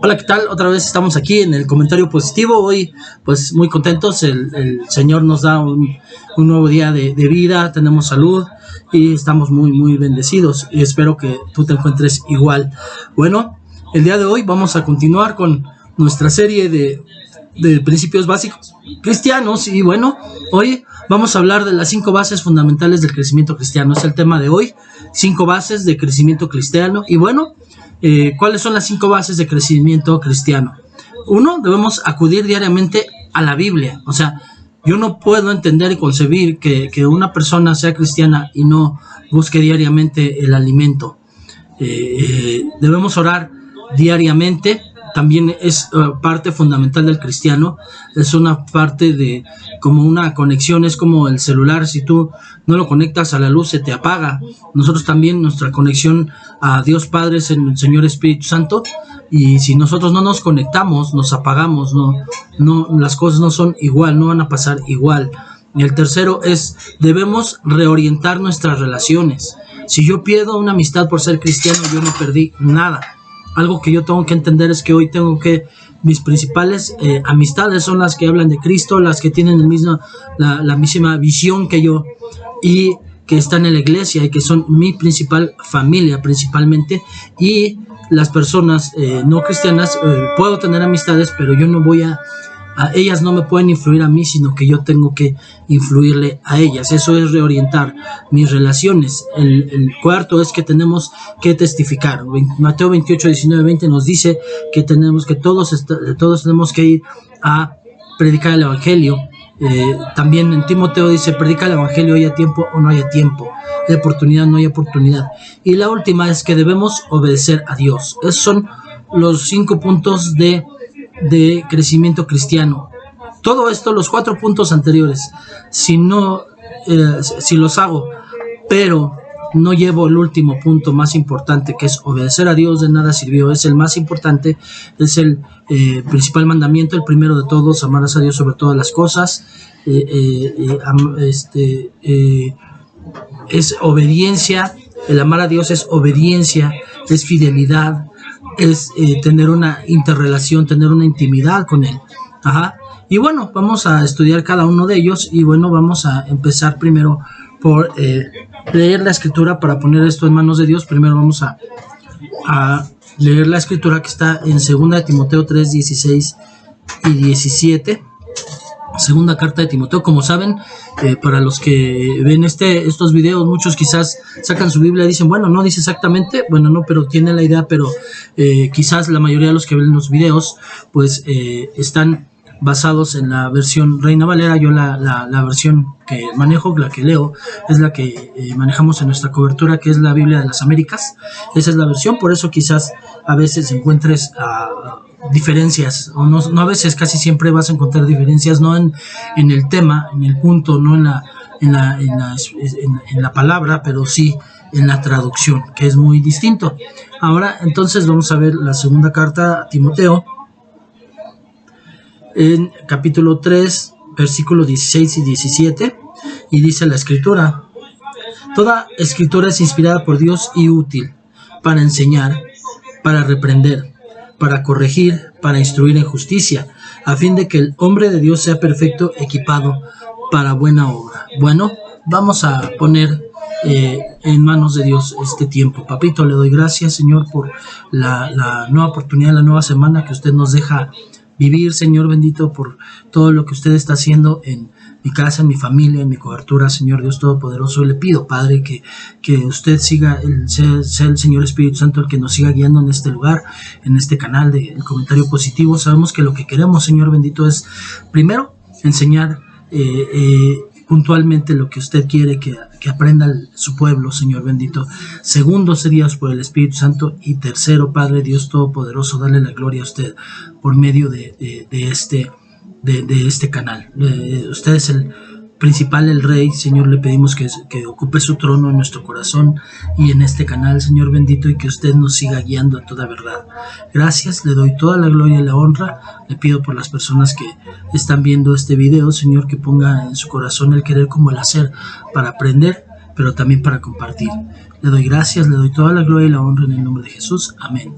Hola, ¿qué tal? Otra vez estamos aquí en el comentario positivo. Hoy, pues muy contentos. El Señor nos da un nuevo día de vida. Tenemos salud y estamos muy bendecidos. Y espero que tú te encuentres igual. Bueno, el día de hoy vamos a continuar con nuestra serie de principios básicos cristianos. Y bueno, hoy vamos a hablar de las 5 bases fundamentales del crecimiento cristiano. Es el tema de hoy, 5 bases de crecimiento cristiano. Y bueno, ¿cuáles son las 5 bases de crecimiento cristiano? 1, debemos acudir diariamente a la Biblia. O sea, yo no puedo entender y concebir que una persona sea cristiana y no busque diariamente el alimento. Debemos orar diariamente. También es parte fundamental del cristiano. Es una parte de como una conexión, es como el celular. Si tú no lo conectas a la luz, se te apaga. Nosotros también, nuestra conexión a Dios Padre es en el Señor Espíritu Santo. Y si nosotros no nos conectamos, nos apagamos, no, las cosas no son igual, no van a pasar igual. Y el tercero es, debemos reorientar nuestras relaciones. Si yo pierdo una amistad por ser cristiano, yo no perdí nada. Algo que yo tengo que entender es que hoy mis principales amistades son las que hablan de Cristo, las que tienen la misma visión que yo y que están en la iglesia y que son mi principal familia principalmente. Y las personas no cristianas, puedo tener amistades, pero yo no voy a ellas no me pueden influir a mí, sino que yo tengo que influirle a ellas. Eso es reorientar mis relaciones. El cuarto es que tenemos que testificar. Mateo 28, 19, 20 nos dice que todos tenemos que ir a predicar el evangelio. También en Timoteo dice, predica el evangelio, haya tiempo o no haya tiempo, hay oportunidad, no hay oportunidad. Y la última es que debemos obedecer a Dios. Esos son los 5 puntos de crecimiento cristiano. Todo esto, los 4 puntos anteriores, si los hago, pero no llevo el último punto más importante, que es obedecer a Dios, de nada sirvió. Es el más importante, es el principal mandamiento, el primero de todos: amarás a Dios sobre todas las cosas. Es obediencia. El amar a Dios es obediencia, es fidelidad, es tener una interrelación, tener una intimidad con Él. Y bueno, vamos a estudiar cada uno de ellos. Y bueno, vamos a empezar primero por leer la escritura para poner esto en manos de Dios. Primero vamos a leer la escritura que está en 2 de Timoteo 3, 16 y 17. Segunda carta de Timoteo. Como saben, para los que ven estos videos, muchos quizás sacan su Biblia y dicen, bueno, no dice exactamente, bueno, no, pero tienen la idea, pero quizás la mayoría de los que ven los videos, pues están basados en la versión Reina Valera. Yo la versión que manejo, la que leo, es la que manejamos en nuestra cobertura, que es la Biblia de las Américas. Esa es la versión, por eso quizás a veces encuentres diferencias, o no a veces, casi siempre vas a encontrar diferencias, no en el tema, en el punto, no en la palabra, pero sí en la traducción, que es muy distinto. Ahora, entonces, vamos a ver la segunda carta a Timoteo, en capítulo 3, versículos 16 y 17, y dice la escritura: toda escritura es inspirada por Dios y útil para enseñar, para reprender, para corregir, para instruir en justicia, a fin de que el hombre de Dios sea perfecto, equipado para buena obra. Bueno, vamos a poner en manos de Dios este tiempo. Papito, le doy gracias, Señor, por la nueva oportunidad, la nueva semana que usted nos deja vivir, Señor bendito, por todo lo que usted está haciendo en mi casa, en mi familia, en mi cobertura, Señor Dios Todopoderoso. Le pido, Padre, que usted sea el Señor Espíritu Santo el que nos siga guiando en este lugar, en este canal del comentario positivo. Sabemos que lo que queremos, Señor bendito, es primero enseñar puntualmente lo que usted quiere que aprenda su pueblo, Señor bendito. Segundo, sería por el Espíritu Santo. Y tercero, Padre Dios Todopoderoso, darle la gloria a usted por medio de este canal. Usted es el principal, el Rey. Señor, le pedimos que ocupe su trono en nuestro corazón y en este canal, Señor bendito, y que usted nos siga guiando a toda verdad. Gracias, le doy toda la gloria y la honra. Le pido por las personas que están viendo este video, Señor, que ponga en su corazón el querer como el hacer, para aprender, pero también para compartir. Le doy gracias, le doy toda la gloria y la honra en el nombre de Jesús. Amén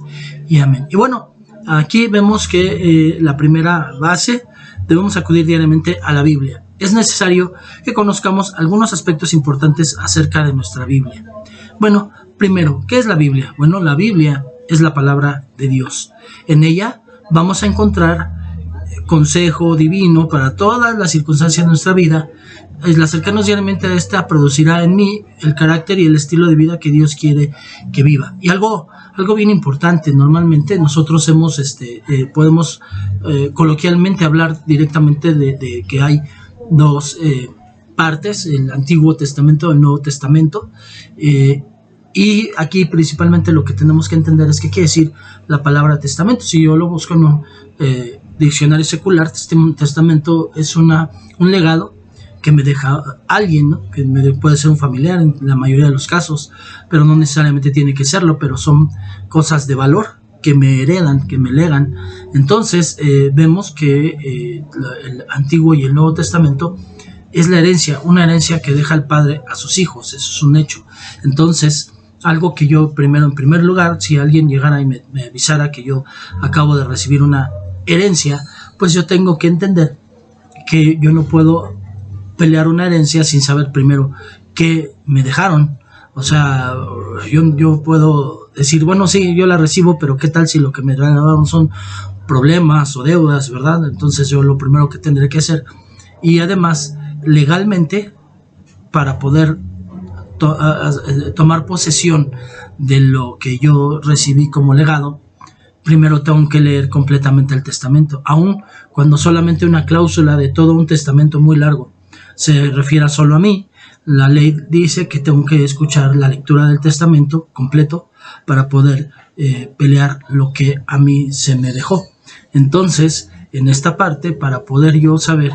y amén. Y bueno, Aquí vemos que la primera base, debemos acudir diariamente a la Biblia. Es necesario que conozcamos algunos aspectos importantes acerca de nuestra Biblia. Bueno, primero, ¿qué es la Biblia? Bueno, la Biblia es la palabra de Dios. En ella vamos a encontrar consejo divino para todas las circunstancias de nuestra vida. El acercarnos diariamente a esta producirá en mí el carácter y el estilo de vida que Dios quiere que viva. Y algo bien importante, normalmente nosotros podemos coloquialmente hablar directamente de que hay dos partes, el Antiguo Testamento y el Nuevo Testamento, y aquí principalmente lo que tenemos que entender es qué quiere decir la palabra testamento. Si yo lo busco en un diccionario secular, testamento es un legado que me deja alguien, ¿no? Que puede ser un familiar en la mayoría de los casos, pero no necesariamente tiene que serlo, pero son cosas de valor que me heredan, que me legan. Entonces vemos que el Antiguo y el Nuevo Testamento es la herencia, una herencia que deja el padre a sus hijos, eso es un hecho. Entonces, algo que yo en primer lugar, si alguien llegara y me avisara que yo acabo de recibir una herencia, pues yo tengo que entender que yo no puedo pelear una herencia sin saber primero qué me dejaron. O sea, yo puedo decir, bueno, sí, yo la recibo, pero ¿qué tal si lo que me regalaron son problemas o deudas, verdad? Entonces yo lo primero que tendré que hacer, y además legalmente, para poder tomar posesión de lo que yo recibí como legado, primero tengo que leer completamente el testamento, aun cuando solamente una cláusula de todo un testamento muy largo se refiera solo a mí. La ley dice que tengo que escuchar la lectura del testamento completo para poder pelear lo que a mí se me dejó. Entonces, en esta parte, para poder yo saber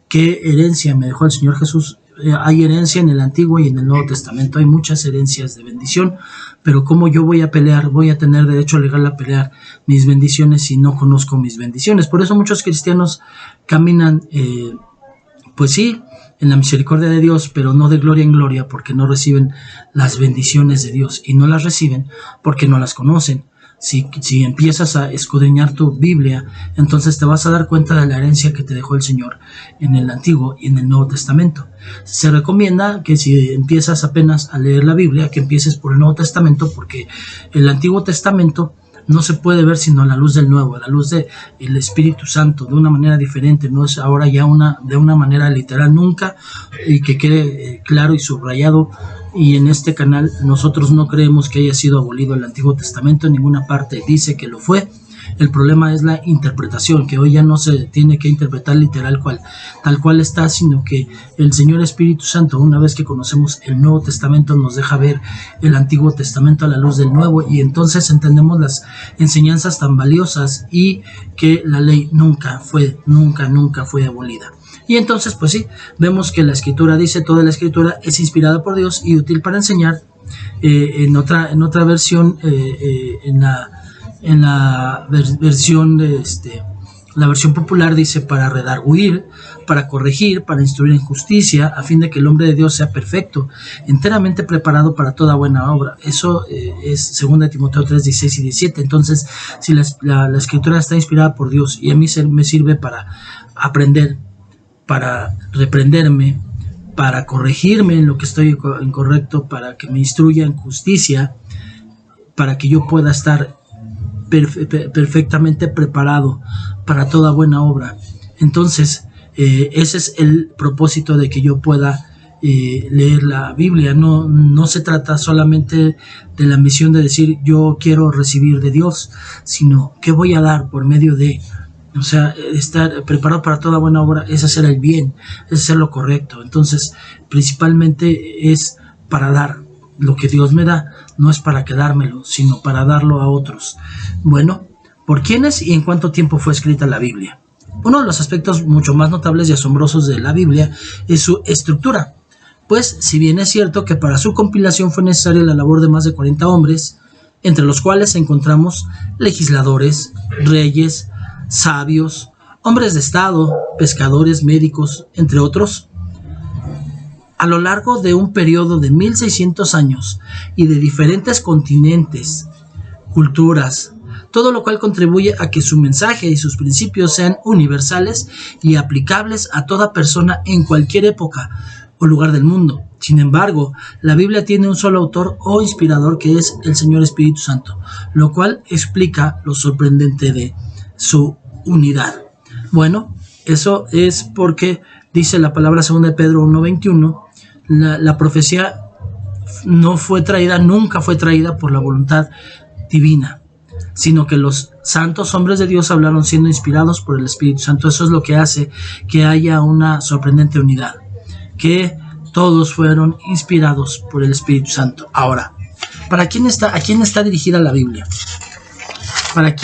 qué herencia me dejó el Señor Jesús, hay herencia en el Antiguo y en el Nuevo Testamento, hay muchas herencias de bendición, pero ¿cómo yo voy a pelear? Voy a tener derecho legal a pelear mis bendiciones si no conozco mis bendiciones. Por eso muchos cristianos caminan, pues sí, en la misericordia de Dios, pero no de gloria en gloria, porque no reciben las bendiciones de Dios, y no las reciben porque no las conocen. Si empiezas a escudriñar tu Biblia, entonces te vas a dar cuenta de la herencia que te dejó el Señor en el Antiguo y en el Nuevo Testamento. Se recomienda que si empiezas apenas a leer la Biblia, que empieces por el Nuevo Testamento, porque el Antiguo Testamento no se puede ver sino a la luz del Nuevo, a la luz del Espíritu Santo, de una manera diferente, no es ahora ya de una manera literal, nunca, y que quede claro y subrayado. Y en este canal nosotros no creemos que haya sido abolido el Antiguo Testamento, en ninguna parte dice que lo fue. El problema es la interpretación, que hoy ya no se tiene que interpretar literal tal cual está, sino que el Señor Espíritu Santo, una vez que conocemos el Nuevo Testamento, nos deja ver el Antiguo Testamento a la luz del Nuevo, y entonces entendemos las enseñanzas tan valiosas y que la ley nunca fue abolida. Y entonces, pues sí, vemos que la Escritura dice, toda la Escritura es inspirada por Dios y útil para enseñar. En otra versión, en la versión la versión popular dice, para redarguir, para corregir, para instruir en justicia, a fin de que el hombre de Dios sea perfecto, enteramente preparado para toda buena obra. Eso es 2 Timoteo 3, 16 y 17. Entonces, si la Escritura está inspirada por Dios y a mí me sirve para aprender, para reprenderme, para corregirme en lo que estoy incorrecto, para que me instruya en justicia, para que yo pueda estar perfectamente preparado para toda buena obra. Entonces, ese es el propósito de que yo pueda leer la Biblia. No se trata solamente de la misión de decir yo quiero recibir de Dios, sino qué voy a dar por medio de, o sea, estar preparado para toda buena obra es hacer el bien, es hacer lo correcto. Entonces, principalmente es para dar lo que Dios me da, no es para quedármelo, sino para darlo a otros. Bueno, ¿por quiénes y en cuánto tiempo fue escrita la Biblia? Uno de los aspectos mucho más notables y asombrosos de la Biblia es su estructura. Pues, si bien es cierto que para su compilación fue necesaria la labor de más de 40 hombres, entre los cuales encontramos legisladores, reyes, sabios, hombres de estado, pescadores, médicos, entre otros, a lo largo de un periodo de 1600 años y de diferentes continentes, culturas, todo lo cual contribuye a que su mensaje y sus principios sean universales y aplicables a toda persona en cualquier época o lugar del mundo. Sin embargo, la Biblia tiene un solo autor o inspirador, que es el Señor Espíritu Santo, lo cual explica lo sorprendente de su unidad. Bueno, eso es porque dice la palabra 2 de Pedro 1:21, la profecía no fue traída, nunca fue traída por la voluntad divina, sino que los santos hombres de Dios hablaron siendo inspirados por el Espíritu Santo. Eso es lo que hace que haya una sorprendente unidad, que todos fueron inspirados por el Espíritu Santo. Ahora, ¿a quién está dirigida la Biblia? ¿Para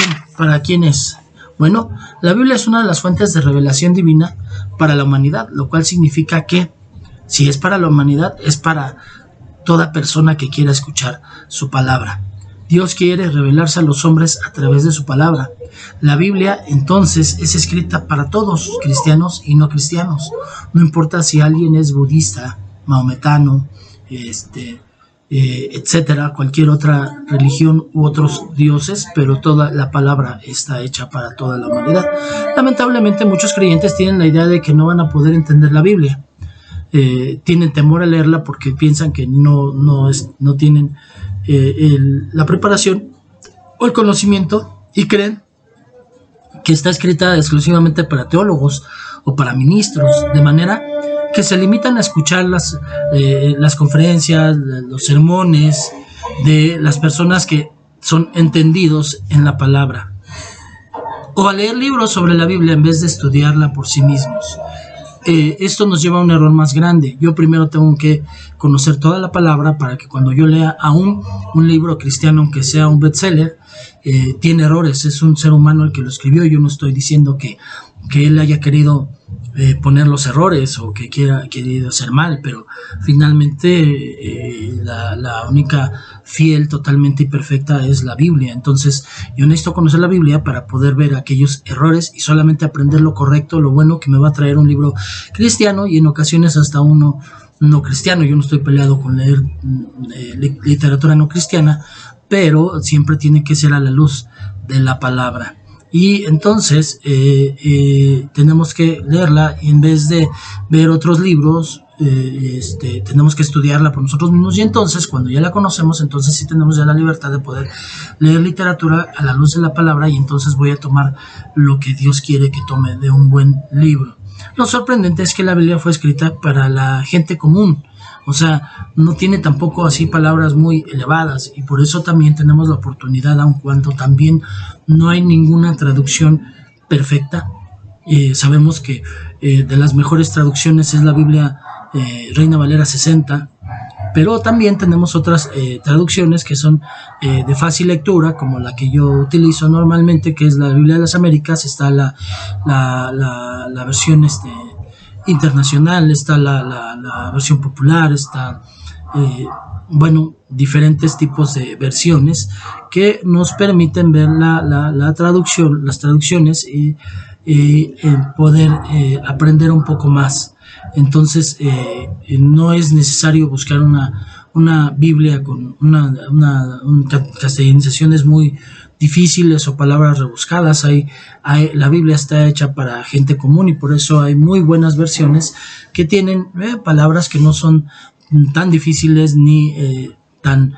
quién es? Bueno, la Biblia es una de las fuentes de revelación divina para la humanidad, lo cual significa que si es para la humanidad, es para toda persona que quiera escuchar su palabra. Dios quiere revelarse a los hombres a través de su palabra. La Biblia, entonces, es escrita para todos, cristianos y no cristianos. No importa si alguien es budista, maometano, etcétera, cualquier otra religión u otros dioses, pero toda la palabra está hecha para toda la humanidad. Lamentablemente, muchos creyentes tienen la idea de que no van a poder entender la Biblia. Tienen temor a leerla porque piensan que no tienen la preparación o el conocimiento, y creen que está escrita exclusivamente para teólogos o para ministros, de manera que se limitan a escuchar las conferencias, los sermones de las personas que son entendidos en la palabra, o a leer libros sobre la Biblia en vez de estudiarla por sí mismos. Esto nos lleva a un error más grande. Yo primero tengo que conocer toda la palabra para que cuando yo lea aún un libro cristiano, aunque sea un bestseller, tiene errores. Es un ser humano el que lo escribió. Yo no estoy diciendo que él haya querido poner los errores o que haya querido hacer mal, pero finalmente la única fiel, totalmente y perfecta es la Biblia. Entonces yo necesito conocer la Biblia para poder ver aquellos errores y solamente aprender lo correcto, lo bueno que me va a traer un libro cristiano, y en ocasiones hasta uno no cristiano. Yo no estoy peleado con leer literatura no cristiana, pero siempre tiene que ser a la luz de la palabra. Y entonces tenemos que leerla, y en vez de ver otros libros, tenemos que estudiarla por nosotros mismos. Y entonces, cuando ya la conocemos, entonces sí tenemos ya la libertad de poder leer literatura a la luz de la palabra, y entonces voy a tomar lo que Dios quiere que tome de un buen libro. Lo sorprendente es que la Biblia fue escrita para la gente común. O sea, no tiene tampoco así palabras muy elevadas, y por eso también tenemos la oportunidad, aun cuando también no hay ninguna traducción perfecta. Sabemos que de las mejores traducciones es la Biblia Reina Valera 60, pero también tenemos otras traducciones que son de fácil lectura, como la que yo utilizo normalmente, que es la Biblia de las Américas. Está la versión internacional, está la versión popular, está diferentes tipos de versiones que nos permiten ver las traducciones y poder aprender un poco más. Entonces no es necesario buscar una Biblia con castellanizaciones muy difíciles o palabras rebuscadas. La Biblia está hecha para gente común, y por eso hay muy buenas versiones que tienen palabras que no son tan difíciles ni tan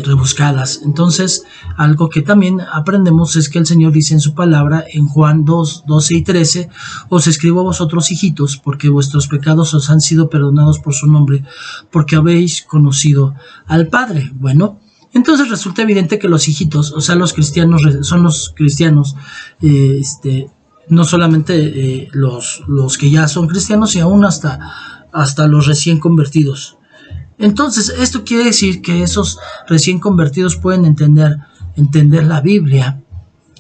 rebuscadas. Entonces, algo que también aprendemos es que el Señor dice en su palabra, en Juan 2:12 y 13, os escribo a vosotros, hijitos, porque vuestros pecados os han sido perdonados por su nombre, porque habéis conocido al Padre. Bueno, entonces resulta evidente que los hijitos, o sea, los cristianos, son los cristianos, no solamente los que ya son cristianos, y aún hasta los recién convertidos. Entonces, esto quiere decir que esos recién convertidos pueden entender la Biblia,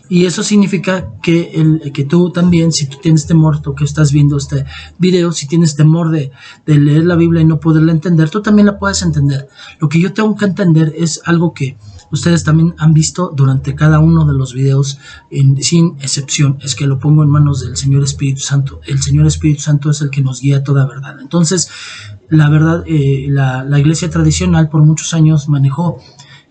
y eso significa que tú también, si tú tienes temor, tú que estás viendo este video, si tienes temor de leer la Biblia y no poderla entender, tú también la puedes entender. Lo que yo tengo que entender es algo que ustedes también han visto durante cada uno de los videos, sin excepción, es que lo pongo en manos del Señor Espíritu Santo. El Señor Espíritu Santo es el que nos guía a toda verdad. Entonces, la verdad, la iglesia tradicional por muchos años manejó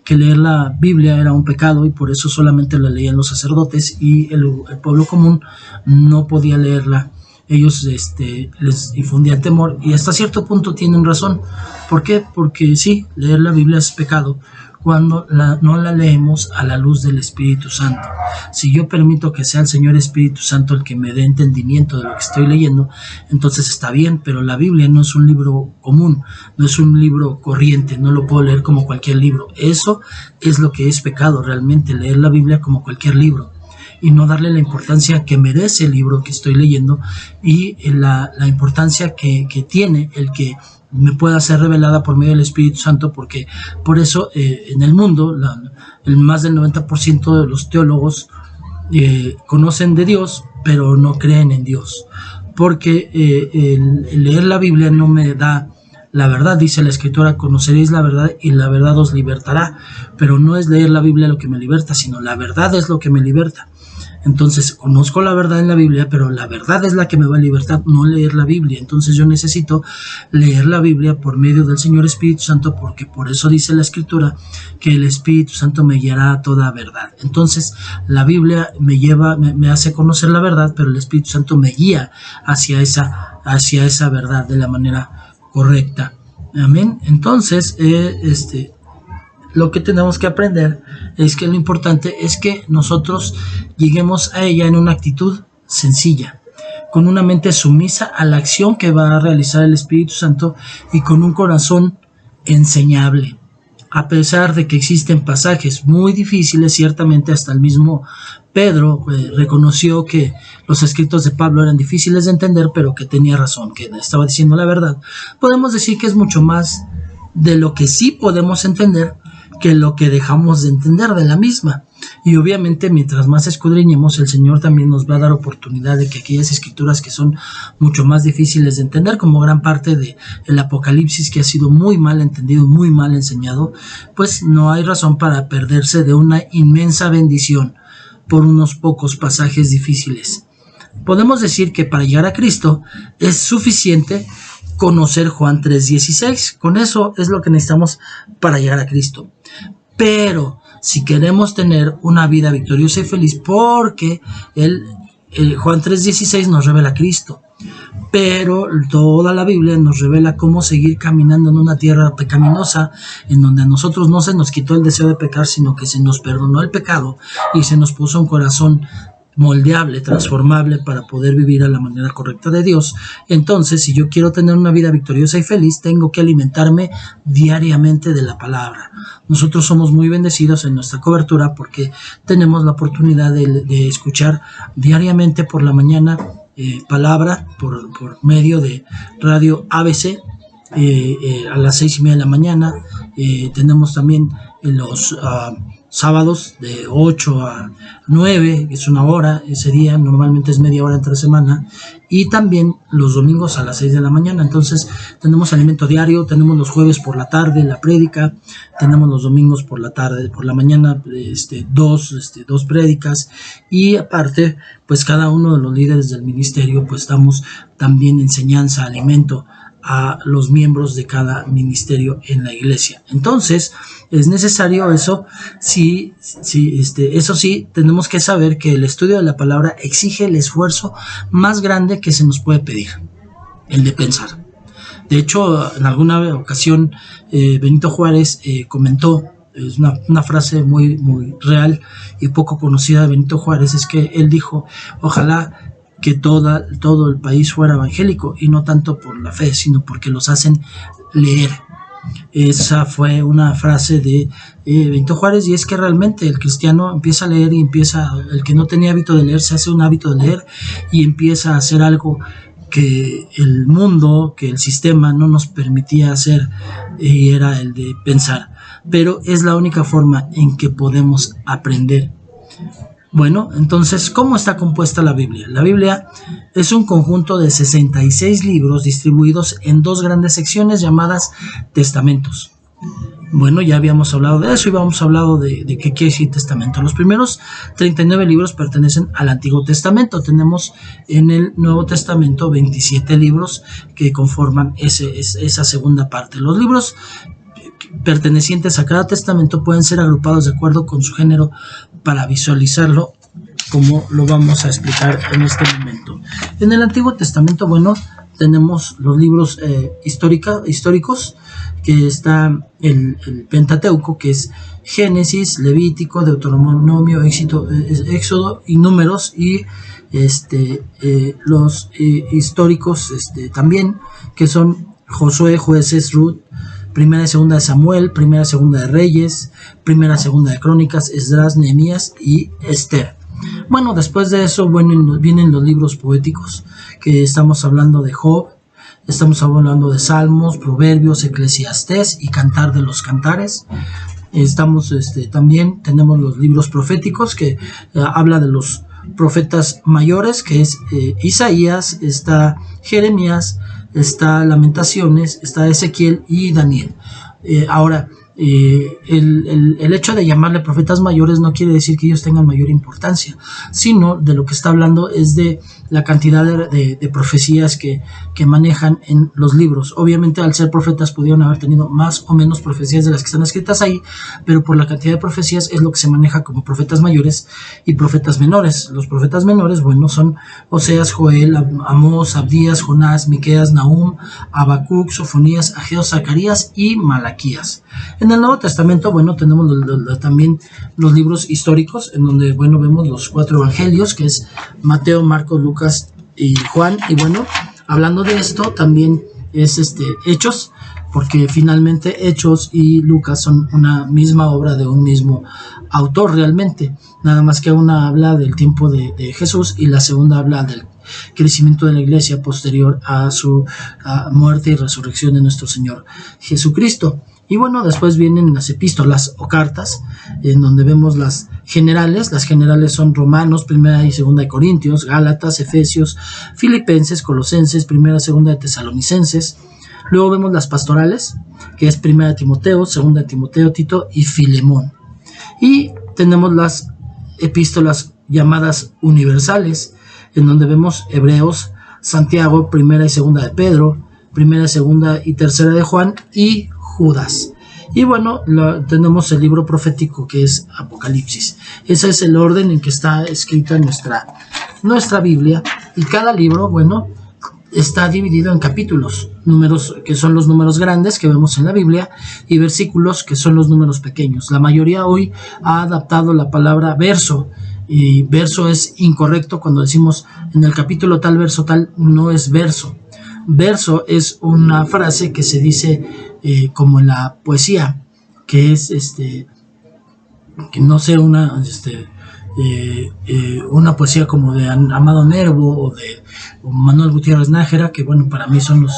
que leer la Biblia era un pecado y por eso solamente la leían los sacerdotes y el pueblo común no podía leerla. Ellos les infundían temor y hasta cierto punto tienen razón. ¿Por qué? Porque sí, leer la Biblia es pecado cuando no la leemos a la luz del Espíritu Santo. Si yo permito que sea el Señor Espíritu Santo el que me dé entendimiento de lo que estoy leyendo, entonces está bien, pero la Biblia no es un libro común, no es un libro corriente, no lo puedo leer como cualquier libro. Eso es lo que es pecado realmente, leer la Biblia como cualquier libro y no darle la importancia que merece el libro que estoy leyendo y la importancia que tiene el que me pueda ser revelada por medio del Espíritu Santo, porque por eso en el mundo el más del 90% de los teólogos conocen de Dios pero no creen en Dios, porque el leer la Biblia no me da la verdad. Dice la Escritura: conoceréis la verdad y la verdad os libertará, pero no es leer la Biblia lo que me liberta, sino la verdad es lo que me liberta. Entonces conozco la verdad en la Biblia, pero la verdad es la que me va a libertar, no leer la Biblia. Entonces yo necesito leer la Biblia por medio del Señor Espíritu Santo, porque por eso dice la Escritura que el Espíritu Santo me guiará a toda verdad. Entonces la Biblia me hace conocer la verdad, pero el Espíritu Santo me guía hacia esa verdad de la manera correcta. Amén. Entonces lo que tenemos que aprender es que lo importante es que nosotros lleguemos a ella en una actitud sencilla, con una mente sumisa a la acción que va a realizar el Espíritu Santo y con un corazón enseñable. A pesar de que existen pasajes muy difíciles, ciertamente hasta el mismo Pedro reconoció que los escritos de Pablo eran difíciles de entender, pero que tenía razón, que estaba diciendo la verdad. Podemos decir que es mucho más de lo que sí podemos entender que lo que dejamos de entender de la misma. Y obviamente mientras más escudriñemos, el Señor también nos va a dar oportunidad de que aquellas escrituras que son mucho más difíciles de entender, como gran parte del Apocalipsis, que ha sido muy mal entendido, muy mal enseñado, pues no hay razón para perderse de una inmensa bendición por unos pocos pasajes difíciles. Podemos decir que para llegar a Cristo es suficiente conocer Juan 3:16. Con eso es lo que necesitamos para llegar a Cristo. Pero si queremos tener una vida victoriosa y feliz, porque Juan 3:16 nos revela a Cristo, pero toda la Biblia nos revela cómo seguir caminando en una tierra pecaminosa, en donde a nosotros no se nos quitó el deseo de pecar, sino que se nos perdonó el pecado y se nos puso un corazón moldeable, transformable, para poder vivir a la manera correcta de Dios. Entonces, si yo quiero tener una vida victoriosa y feliz, tengo que alimentarme diariamente de la palabra. Nosotros somos muy bendecidos en nuestra cobertura porque tenemos la oportunidad de escuchar diariamente por la mañana palabra por medio de Radio ABC a las 6:30 de la mañana. Tenemos también los sábados de 8 a 9, es una hora ese día, normalmente es media hora entre semana, y también los domingos a las 6 de la mañana. Entonces tenemos alimento diario, tenemos los jueves por la tarde la prédica, tenemos los domingos por la tarde, por la mañana dos prédicas, y aparte pues cada uno de los líderes del ministerio pues damos también enseñanza, alimento a los miembros de cada ministerio en la iglesia. Entonces es necesario eso. Eso sí, tenemos que saber que el estudio de la palabra exige el esfuerzo más grande que se nos puede pedir, el de pensar. De hecho, en alguna ocasión Benito Juárez comentó, es una frase muy, muy real y poco conocida de Benito Juárez, es que él dijo: ojalá que todo el país fuera evangélico, y no tanto por la fe, sino porque los hacen leer. Esa fue una frase de Benito Juárez, y es que realmente el cristiano empieza a leer y el que no tenía hábito de leer se hace un hábito de leer y empieza a hacer algo que el mundo, que el sistema no nos permitía hacer, y era el de pensar. Pero es la única forma en que podemos aprender. Bueno, entonces, ¿cómo está compuesta la Biblia? La Biblia es un conjunto de 66 libros distribuidos en dos grandes secciones llamadas testamentos. Bueno, ya habíamos hablado de eso y habíamos hablado de qué quiere decir testamento. Los primeros 39 libros pertenecen al Antiguo Testamento. Tenemos en el Nuevo Testamento 27 libros que conforman esa segunda parte. Los libros pertenecientes a cada testamento pueden ser agrupados de acuerdo con su género para visualizarlo, como lo vamos a explicar en este momento. En el Antiguo Testamento, bueno, tenemos los libros históricos, que está el Pentateuco, que es Génesis, Levítico, Deuteronomio, Éxodo y Números, y los históricos también, que son Josué, Jueces, Ruth, Primera y Segunda de Samuel, Primera y Segunda de Reyes, Primera y Segunda de Crónicas, Esdras, Nehemías y Esther. Bueno, después de eso vienen los libros poéticos, que estamos hablando de Job, estamos hablando de Salmos, Proverbios, Eclesiastés y Cantar de los Cantares. También tenemos los libros proféticos, que habla de los profetas mayores, que es Isaías, está Jeremías, está Lamentaciones, está Ezequiel y Daniel. El hecho de llamarle profetas mayores no quiere decir que ellos tengan mayor importancia, sino de lo que está hablando es de la cantidad de profecías que manejan en los libros. Obviamente, al ser profetas pudieron haber tenido más o menos profecías de las que están escritas ahí, pero por la cantidad de profecías es lo que se maneja como profetas mayores y profetas menores. Los profetas menores, bueno, son Oseas, Joel, Amós, Abdías, Jonás, Miqueas, Nahum, Habacuc, Sofonías, Ageo, Zacarías y Malaquías. En el Nuevo Testamento, bueno, tenemos también los libros históricos, en donde, bueno, vemos los 4 evangelios, que es Mateo, Marcos, Lucas y Juan. Y bueno, hablando de esto, también es Hechos, porque finalmente Hechos y Lucas son una misma obra de un mismo autor realmente, nada más que una habla del tiempo de Jesús y la segunda habla del crecimiento de la iglesia posterior a su muerte y resurrección de nuestro Señor Jesucristo. Y bueno, después vienen las epístolas o cartas, en donde vemos las generales. Las generales son Romanos, Primera y Segunda de Corintios, Gálatas, Efesios, Filipenses, Colosenses, Primera y Segunda de Tesalonicenses. Luego vemos las pastorales, que es Primera de Timoteo, Segunda de Timoteo, Tito y Filemón. Y tenemos las epístolas llamadas universales, en donde vemos Hebreos, Santiago, Primera y Segunda de Pedro, Primera, Segunda y Tercera de Juan y Judas. Y bueno, tenemos el libro profético, que es Apocalipsis. Ese es el orden en que está escrita nuestra Biblia, y cada libro, bueno, está dividido en capítulos, números que son los números grandes que vemos en la Biblia, y versículos que son los números pequeños. La mayoría hoy ha adaptado la palabra verso, y verso es incorrecto. Cuando decimos en el capítulo tal, verso tal, no es verso. Verso es una frase que se dice como en la poesía, que es que no sé, una poesía como de Amado Nervo o Manuel Gutiérrez Nájera, que bueno, para mí son los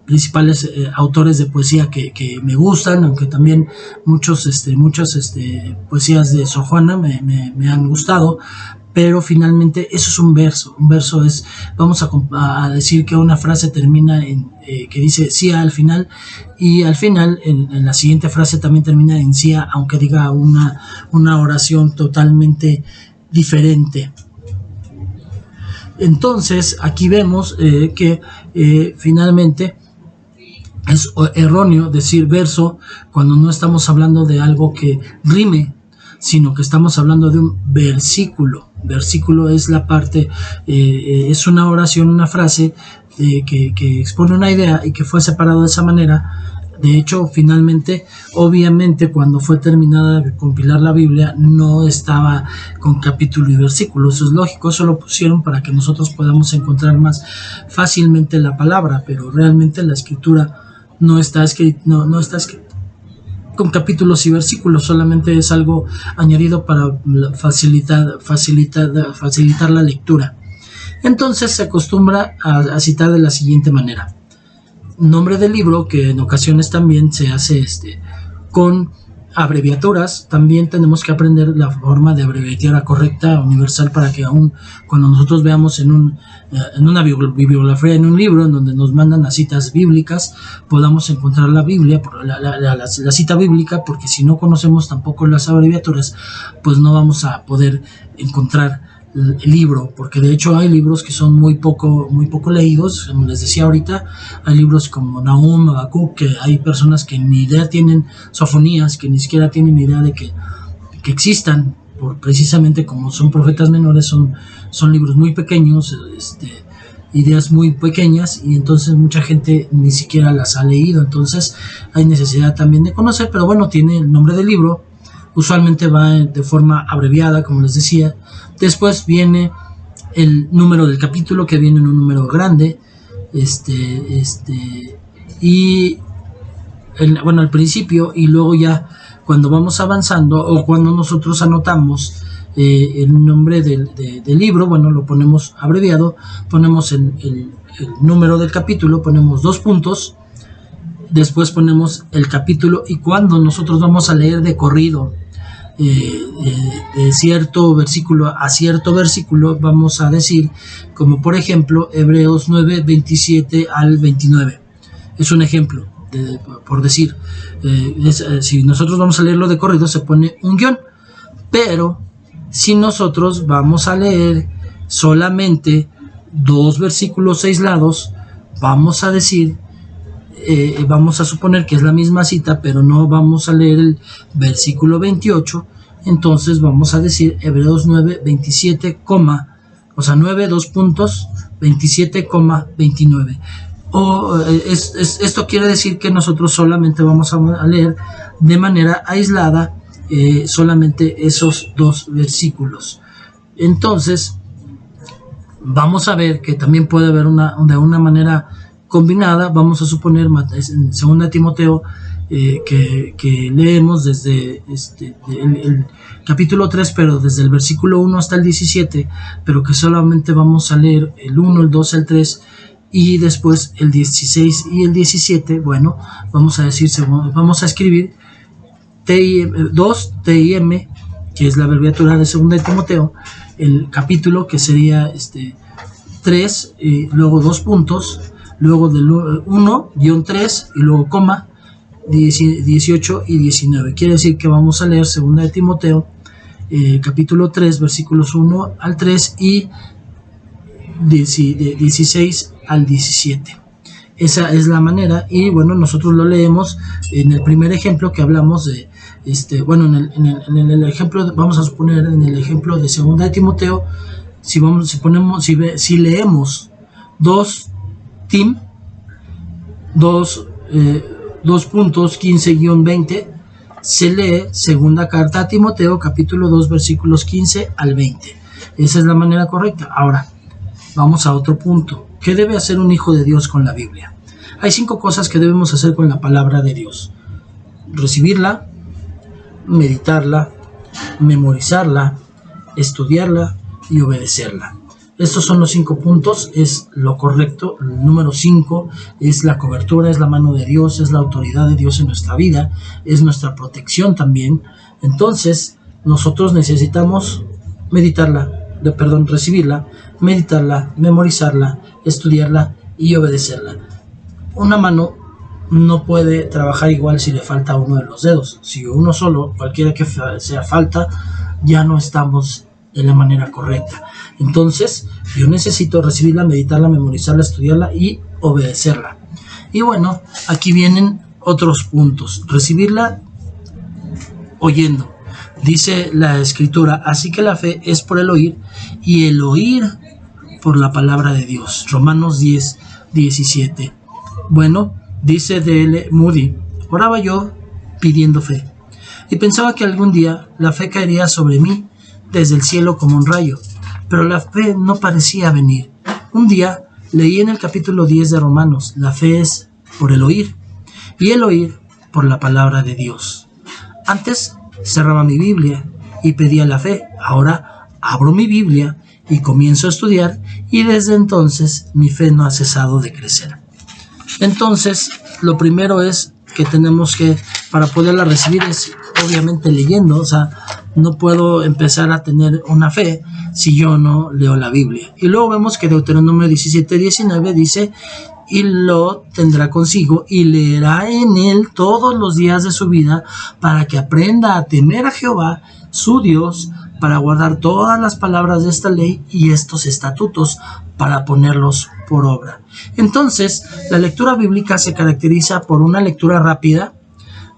principales autores de poesía que me gustan, aunque también muchas poesías de Sor Juana me han gustado. Pero finalmente eso es un verso. Un verso es, vamos a decir que una frase termina en que dice sí al final, y al final en la siguiente frase también termina en sí, aunque diga una oración totalmente diferente. Entonces aquí vemos que finalmente es erróneo decir verso cuando no estamos hablando de algo que rime, sino que estamos hablando de un versículo. Versículo es la parte, es una oración, una frase que expone una idea y que fue separado de esa manera. De hecho, finalmente, obviamente, cuando fue terminada de compilar la Biblia, no estaba con capítulo y versículo. Eso es lógico, eso lo pusieron para que nosotros podamos encontrar más fácilmente la palabra, pero realmente la escritura no está escrita, no está escrita con capítulos y versículos, solamente es algo añadido para facilitar la lectura. Entonces se acostumbra a citar de la siguiente manera: nombre del libro, que en ocasiones también se hace con abreviaturas. También tenemos que aprender la forma de abreviatura correcta, universal, para que aún cuando nosotros veamos en una bibliografía, en un libro en donde nos mandan las citas bíblicas, podamos encontrar la Biblia, la cita bíblica, porque si no conocemos tampoco las abreviaturas, pues no vamos a poder encontrar el libro, porque de hecho hay libros que son muy poco leídos, como les decía ahorita. Hay libros como Nahum, Habacuc, que hay personas que ni idea tienen, Sofonías, que ni siquiera tienen idea de que existan, precisamente como son profetas menores, son libros muy pequeños, ideas muy pequeñas, y entonces mucha gente ni siquiera las ha leído. Entonces hay necesidad también de conocer, pero bueno, tiene el nombre del libro, usualmente va de forma abreviada, como les decía. Después viene el número del capítulo, que viene en un número grande, y bueno, al principio, y luego ya cuando vamos avanzando, o cuando nosotros anotamos el nombre del libro, bueno, lo ponemos abreviado, ponemos el número del capítulo, ponemos 2 puntos, después ponemos el capítulo, y cuando nosotros vamos a leer de corrido de cierto versículo a cierto versículo, vamos a decir, como por ejemplo Hebreos 9, 27 al 29. Es un ejemplo, por decir, si nosotros vamos a leerlo de corrido, se pone un guión, pero si nosotros vamos a leer solamente 2 versículos aislados, vamos a decir, vamos a suponer que es la misma cita, pero no vamos a leer el versículo 28, entonces vamos a decir Hebreos 9, 27, o sea, 9, 2 puntos, 27, 29. Esto quiere decir que nosotros solamente vamos a leer de manera aislada solamente esos 2 versículos. Entonces vamos a ver que también puede haber de una manera combinada. Vamos a suponer en 2 Timoteo que leemos desde el capítulo 3, pero desde el versículo 1 hasta el 17, pero que solamente vamos a leer el 1, el 2, el 3, y después el 16 y el 17. Bueno, vamos a escribir 2 TIM, que es la abreviatura de 2 Timoteo, el capítulo, que sería 3, y luego 2 puntos, luego del 1-3, y luego 18 y 19. Quiere decir que vamos a leer 2 Timoteo, capítulo 3, versículos 1 al 3 y 16 al 17. Esa es la manera, y bueno, nosotros lo leemos en el primer ejemplo que hablamos de, en el ejemplo, vamos a suponer en el ejemplo de 2 Timoteo, si leemos 2 tim, 2 puntos 15-20, se lee 2 carta a Timoteo, capítulo 2, versículos 15 al 20. Esa es la manera correcta. Ahora, vamos a otro punto. ¿Qué debe hacer un hijo de Dios con la Biblia? Hay 5 cosas que debemos hacer con la palabra de Dios: recibirla, meditarla, memorizarla, estudiarla y obedecerla. Estos son los 5 puntos, es lo correcto. El número 5 es la cobertura, es la mano de Dios, es la autoridad de Dios en nuestra vida, es nuestra protección también. Entonces, nosotros necesitamos recibirla, meditarla, memorizarla, estudiarla y obedecerla. Una mano no puede trabajar igual si le falta uno de los dedos. Si uno solo, cualquiera que sea falta, ya no estamos en la manera correcta. Entonces, yo necesito recibirla, meditarla, memorizarla, estudiarla y obedecerla. Y bueno, aquí vienen otros puntos. Recibirla oyendo. Dice la Escritura, así que la fe es por el oír, y el oír por la palabra de Dios. Romanos 10, 17. Bueno, dice D.L. Moody, oraba yo pidiendo fe, y pensaba que algún día la fe caería sobre mí desde el cielo como un rayo, pero la fe no parecía venir. Un día leí en el capítulo 10 de Romanos, la fe es por el oír, y el oír por la palabra de Dios. Antes cerraba mi Biblia y pedía la fe. Ahora abro mi Biblia y comienzo a estudiar, y desde entonces mi fe no ha cesado de crecer. Entonces, lo primero es que tenemos que, para poderla recibir, es obviamente leyendo. O sea, no puedo empezar a tener una fe si yo no leo la Biblia. Y luego vemos que Deuteronomio 17, 19 dice, y lo tendrá consigo y leerá en él todos los días de su vida, para que aprenda a temer a Jehová, su Dios, para guardar todas las palabras de esta ley y estos estatutos para ponerlos por obra. Entonces, la lectura bíblica se caracteriza por una lectura rápida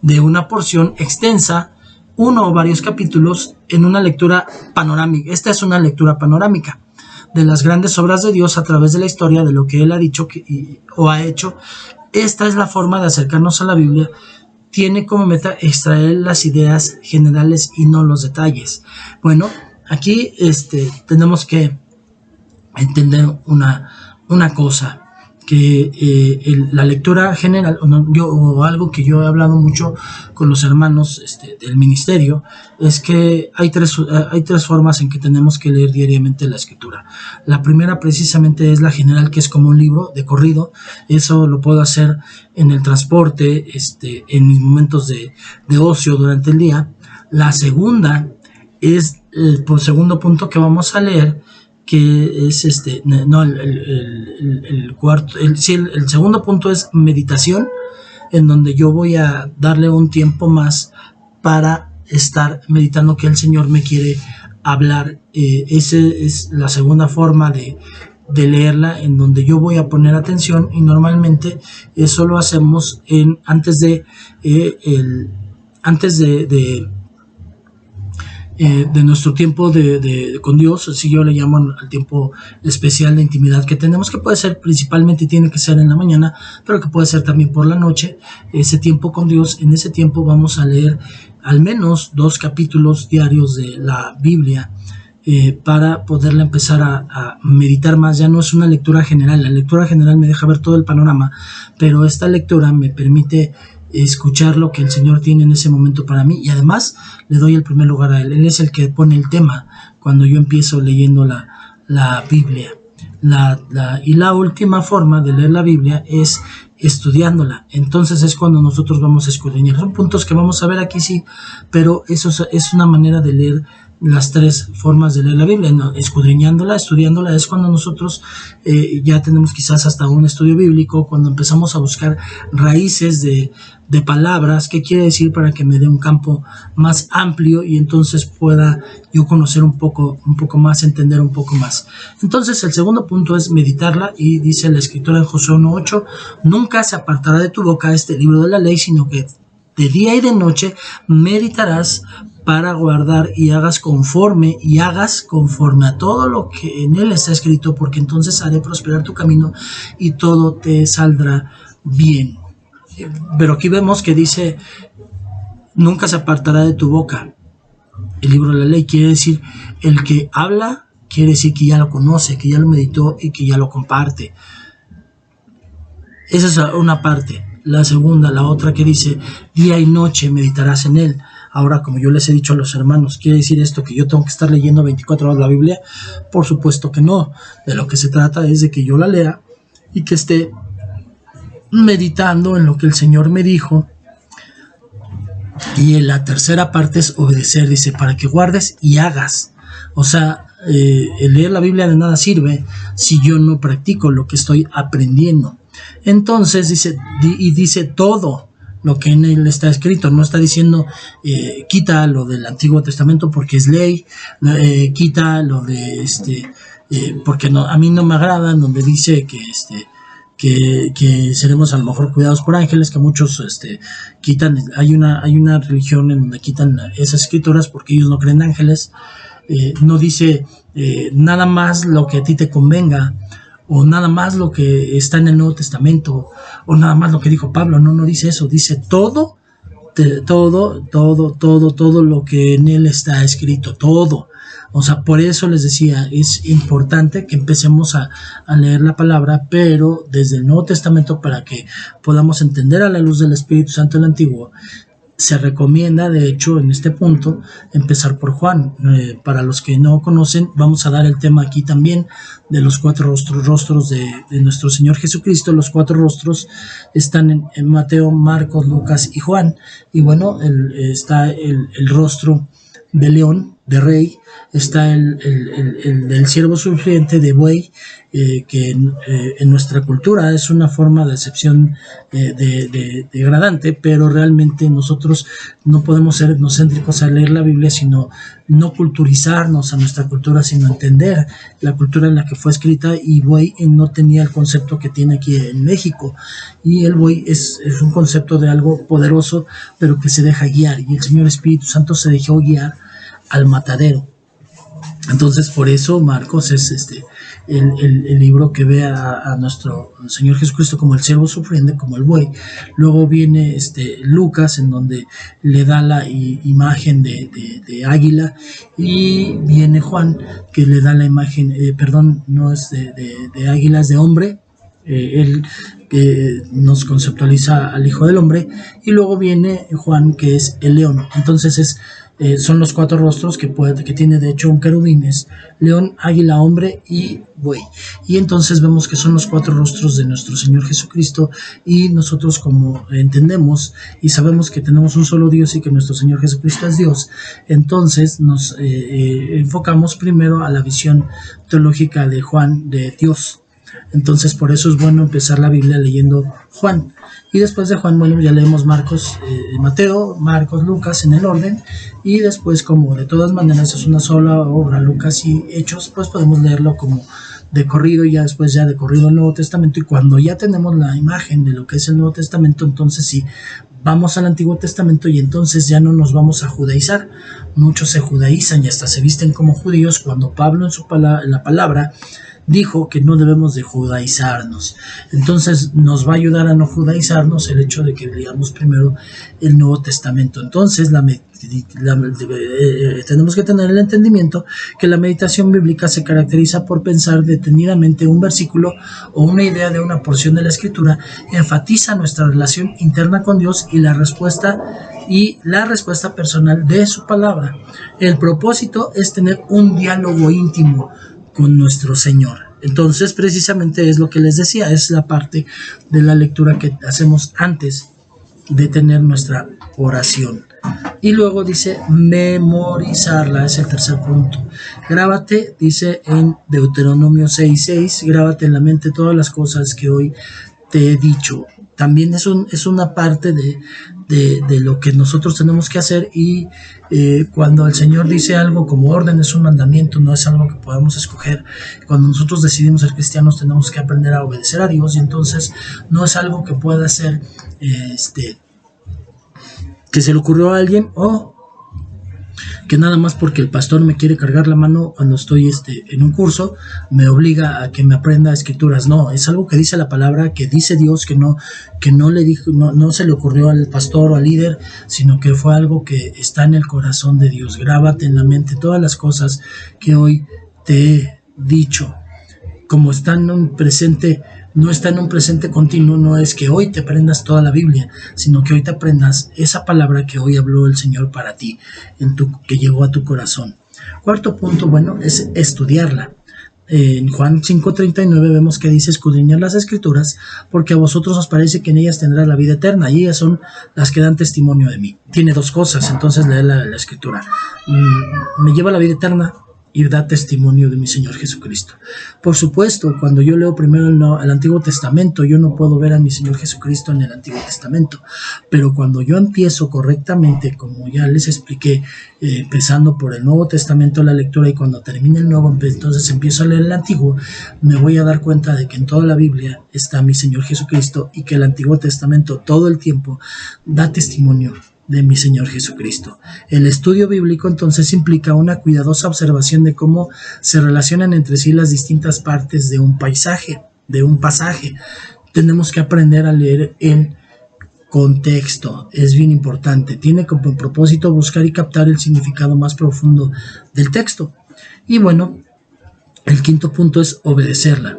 de una porción extensa, uno o varios capítulos, en una lectura panorámica. Esta es una lectura panorámica de las grandes obras de Dios a través de la historia, de lo que Él ha dicho o ha hecho. Esta es la forma de acercarnos a la Biblia. Tiene como meta extraer las ideas generales y no los detalles. Bueno, aquí tenemos que entender una cosa, que la lectura general, o algo que yo he hablado mucho con los hermanos del ministerio, es que hay tres formas en que tenemos que leer diariamente la escritura. La primera precisamente es la general, que es como un libro de corrido. Eso lo puedo hacer en el transporte, en mis momentos de ocio durante el día. La segunda es el segundo punto que vamos a leer, que es el segundo punto es meditación, en donde yo voy a darle un tiempo más para estar meditando que el Señor me quiere hablar. Esa es la segunda forma de leerla, en donde yo voy a poner atención, y normalmente eso lo hacemos antes de nuestro tiempo con Dios. Así yo le llamo al tiempo especial de intimidad que tenemos, que puede ser principalmente, tiene que ser en la mañana, pero que puede ser también por la noche. Ese tiempo con Dios, en ese tiempo vamos a leer al menos 2 capítulos diarios de la Biblia, para poderla empezar a meditar más. Ya no es una lectura general. La lectura general me deja ver todo el panorama, pero esta lectura me permite escuchar lo que el Señor tiene en ese momento para mí, y además le doy el primer lugar a Él. Él es el que pone el tema cuando yo empiezo leyendo la Biblia. Y la última forma de leer la Biblia es estudiándola. Entonces es cuando nosotros vamos a escudriñar. Son puntos que vamos a ver aquí, sí, pero eso es una manera de leer las 3 formas de leer la Biblia, ¿no? Escudriñándola, estudiándola, es cuando nosotros ya tenemos quizás hasta un estudio bíblico, cuando empezamos a buscar raíces de palabras, qué quiere decir, para que me dé un campo más amplio y entonces pueda yo conocer un poco más, entender un poco más. Entonces el segundo punto es meditarla, y dice la escritura en Josué 1:8: nunca se apartará de tu boca este libro de la ley, sino que de día y de noche meditarás para guardar y hagas conforme a todo lo que en él está escrito, porque entonces haré prosperar tu camino y todo te saldrá bien. Pero aquí vemos que dice: nunca se apartará de tu boca el libro de la ley. Quiere decir, el que habla quiere decir que ya lo conoce, que ya lo meditó y que ya lo comparte. Esa es una parte. La segunda, la otra que dice: día y noche meditarás en él. Ahora, como yo les he dicho a los hermanos, ¿quiere decir esto que yo tengo que estar leyendo 24 horas la Biblia? Por supuesto que no. De lo que se trata es de que yo la lea y que esté meditando en lo que el Señor me dijo. Y en la tercera parte es obedecer, dice, para que guardes y hagas. O sea, el leer la Biblia de nada sirve si yo no practico lo que estoy aprendiendo. Entonces dice todo lo que en él está escrito. No está diciendo quita lo del Antiguo Testamento porque es ley, quita lo de porque no, a mí no me agrada, donde dice que seremos a lo mejor cuidados por ángeles, que muchos quitan. Hay una religión en donde quitan esas escrituras porque ellos no creen ángeles. No dice nada más lo que a ti te convenga, o nada más lo que está en el Nuevo Testamento, o nada más lo que dijo Pablo. No dice eso, dice todo lo que en él está escrito, todo. O sea, por eso les decía, es importante que empecemos a leer la palabra, pero desde el Nuevo Testamento, para que podamos entender a la luz del Espíritu Santo el Antiguo. Se recomienda, de hecho, en este punto, empezar por Juan. Para los que no conocen, vamos a dar el tema aquí también de los 4 rostros de nuestro Señor Jesucristo. Los 4 rostros están en Mateo, Marcos, Lucas y Juan. Y bueno, está el rostro de león, de rey, está el del siervo sufriente de buey, que en nuestra cultura es una forma de acepción degradante, pero realmente nosotros no podemos ser etnocéntricos al leer la Biblia, sino no culturizarnos a nuestra cultura, sino entender la cultura en la que fue escrita. Y buey no tenía el concepto que tiene aquí en México, y el buey es un concepto de algo poderoso, pero que se deja guiar, y el Señor Espíritu Santo se dejó guiar al matadero. Entonces, por eso Marcos es el libro que ve a nuestro Señor Jesucristo como el siervo sufriente, como el buey. Luego viene Lucas, en donde le da la imagen de águila, y viene Juan, que le da la imagen, no es de águila, es de hombre. Él que nos conceptualiza al Hijo del Hombre, y luego viene Juan, que es el león. Entonces son los 4 rostros que tiene de hecho un querubín: es león, águila, hombre y buey. Y entonces vemos que son los 4 rostros de nuestro Señor Jesucristo, y nosotros, como entendemos y sabemos que tenemos un solo Dios y que nuestro Señor Jesucristo es Dios, entonces nos enfocamos primero a la visión teológica de Juan de Dios. Entonces, por eso es bueno empezar la Biblia leyendo Juan, y después de Juan, bueno, ya leemos Marcos, Mateo, Marcos, Lucas en el orden, y después, como de todas maneras es una sola obra, Lucas y Hechos, pues podemos leerlo como de corrido, y ya después de corrido el Nuevo Testamento. Y cuando ya tenemos la imagen de lo que es el Nuevo Testamento, entonces sí, vamos al Antiguo Testamento, y entonces ya no nos vamos a judaizar. Muchos se judaizan y hasta se visten como judíos, cuando Pablo en la palabra dijo que no debemos de judaizarnos. Entonces nos va a ayudar a no judaizarnos el hecho de que leamos primero el Nuevo Testamento. Entonces tenemos que tener el entendimiento que la meditación bíblica se caracteriza por pensar detenidamente un versículo o una idea de una porción de la Escritura, enfatiza nuestra relación interna con Dios y la respuesta personal de su palabra. El propósito es tener un diálogo íntimo con nuestro Señor. Entonces, precisamente es lo que les decía, es la parte de la lectura que hacemos antes de tener nuestra oración. Y luego dice memorizarla, es el tercer punto. Grábate, dice en Deuteronomio 6:6, grábate en la mente todas las cosas que hoy te he dicho. También es una parte de lo que nosotros tenemos que hacer, y cuando el Señor dice algo como orden, es un mandamiento, no es algo que podamos escoger. Cuando nosotros decidimos ser cristianos, tenemos que aprender a obedecer a Dios, y entonces no es algo que pueda ser que se le ocurrió a alguien, o que nada más porque el pastor me quiere cargar la mano cuando estoy en un curso, me obliga a que me aprenda escrituras. No, es algo que dice la palabra, que dice Dios, que no le dijo, no se le ocurrió al pastor o al líder, sino que fue algo que está en el corazón de Dios. Grábate en la mente todas las cosas que hoy te he dicho. Como está en un presente, no está en un presente continuo, no es que hoy te aprendas toda la Biblia, sino que hoy te aprendas esa palabra que hoy habló el Señor para ti, que llegó a tu corazón. Cuarto punto, bueno, es estudiarla. En Juan 5:39 vemos que dice: escudriñad las Escrituras, porque a vosotros os parece que en ellas tendrá la vida eterna, y ellas son las que dan testimonio de mí. Tiene 2 cosas, entonces leer la Escritura. Me lleva a la vida eterna y da testimonio de mi Señor Jesucristo. Por supuesto, cuando yo leo primero el Antiguo Testamento, yo no puedo ver a mi Señor Jesucristo en el Antiguo Testamento, pero cuando yo empiezo correctamente, como ya les expliqué, empezando por el Nuevo Testamento la lectura, y cuando termine el Nuevo, entonces empiezo a leer el Antiguo, me voy a dar cuenta de que en toda la Biblia está mi Señor Jesucristo, y que el Antiguo Testamento todo el tiempo da testimonio de mi Señor Jesucristo. El estudio bíblico entonces implica una cuidadosa observación de cómo se relacionan entre sí las distintas partes de un pasaje. Tenemos que aprender a leer el contexto, es bien importante. Tiene como propósito buscar y captar el significado más profundo del texto. Y bueno, el quinto punto es obedecerla.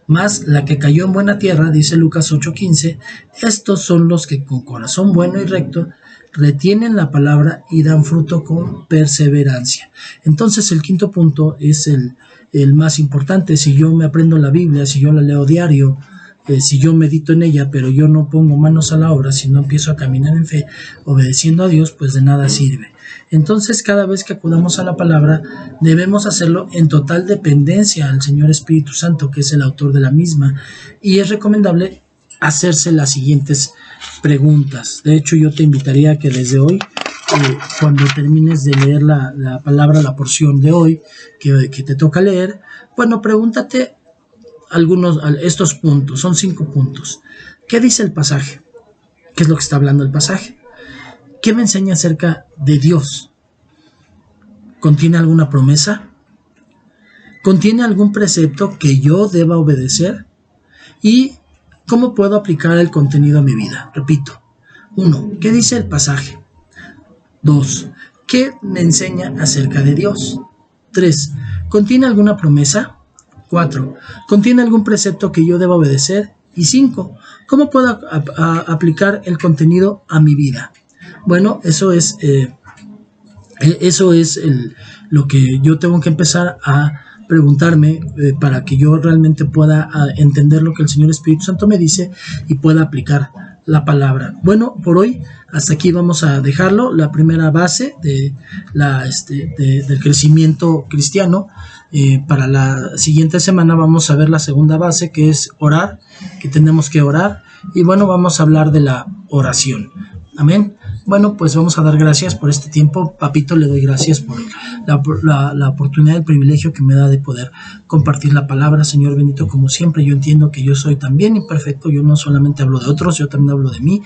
Mas la que cayó en buena tierra, dice Lucas 8:15, estos son los que con corazón bueno y recto retienen la palabra y dan fruto con perseverancia. Entonces el quinto punto es el más importante. Si yo me aprendo la Biblia, si yo la leo diario, si yo medito en ella, pero yo no pongo manos a la obra, si no empiezo a caminar en fe, obedeciendo a Dios, pues de nada sirve. Entonces, cada vez que acudamos a la palabra, debemos hacerlo en total dependencia al Señor Espíritu Santo, que es el autor de la misma, y es recomendable hacerse las siguientes preguntas. De hecho, yo te invitaría a que desde hoy, cuando termines de leer la palabra, la porción de hoy que te toca leer, bueno, pregúntate estos puntos, son 5 puntos. ¿Qué dice el pasaje? ¿Qué es lo que está hablando el pasaje? ¿Qué me enseña acerca de Dios? ¿Contiene alguna promesa? ¿Contiene algún precepto que yo deba obedecer? ¿Y cómo puedo aplicar el contenido a mi vida? Repito. 1. ¿Qué dice el pasaje? 2. ¿Qué me enseña acerca de Dios? 3. ¿Contiene alguna promesa? 4. ¿Contiene algún precepto que yo deba obedecer? Y 5. ¿Cómo puedo aplicar el contenido a mi vida? Bueno, eso es lo que yo tengo que empezar a preguntarme para que yo realmente pueda entender lo que el Señor Espíritu Santo me dice y pueda aplicar la palabra. Bueno, por hoy hasta aquí vamos a dejarlo, la primera base del crecimiento cristiano. Para la siguiente semana vamos a ver la segunda base, que es orar, que tenemos que orar, y bueno, vamos a hablar de la oración. Amén. Bueno, pues vamos a dar gracias por este tiempo. Papito, le doy gracias por la oportunidad, el privilegio que me da de poder compartir la palabra. Señor bendito, como siempre, yo entiendo que yo soy también imperfecto. Yo no solamente hablo de otros, yo también hablo de mí,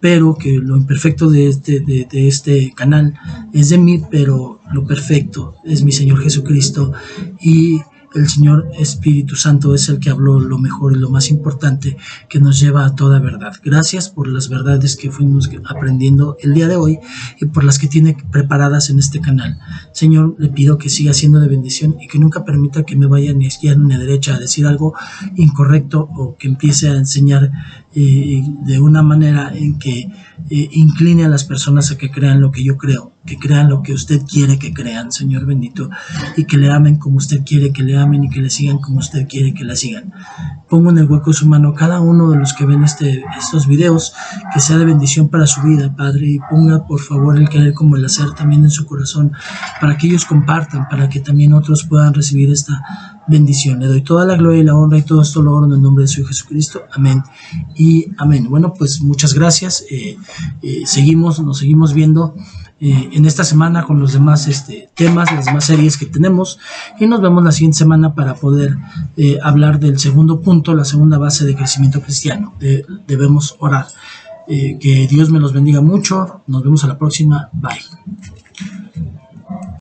pero que lo imperfecto de este canal es de mí, pero lo perfecto es mi Señor Jesucristo, y el Señor Espíritu Santo es el que habló lo mejor y lo más importante, que nos lleva a toda verdad. Gracias por las verdades que fuimos aprendiendo el día de hoy y por las que tiene preparadas en este canal. Señor, le pido que siga siendo de bendición y que nunca permita que me vaya ni a izquierda ni a derecha a decir algo incorrecto, o que empiece a enseñar de una manera en que incline a las personas a que crean lo que yo creo, que crean lo que usted quiere que crean, Señor bendito, y que le amen como usted quiere que le amen, y que le sigan como usted quiere que la sigan. Pongo en el hueco de su mano cada uno de los que ven estos videos, que sea de bendición para su vida, Padre, y ponga por favor el querer como el hacer también en su corazón, para que ellos compartan, para que también otros puedan recibir esta bendición. Le doy toda la gloria y la honra, y todo esto lo oro en el nombre de su Hijo Jesucristo. Amén y amén. Bueno, pues muchas gracias. Nos seguimos viendo en esta semana con los demás temas, las demás series que tenemos, y nos vemos la siguiente semana para poder hablar del segundo punto, la segunda base de crecimiento cristiano. Debemos orar. Que Dios me los bendiga mucho. Nos vemos a la próxima. Bye.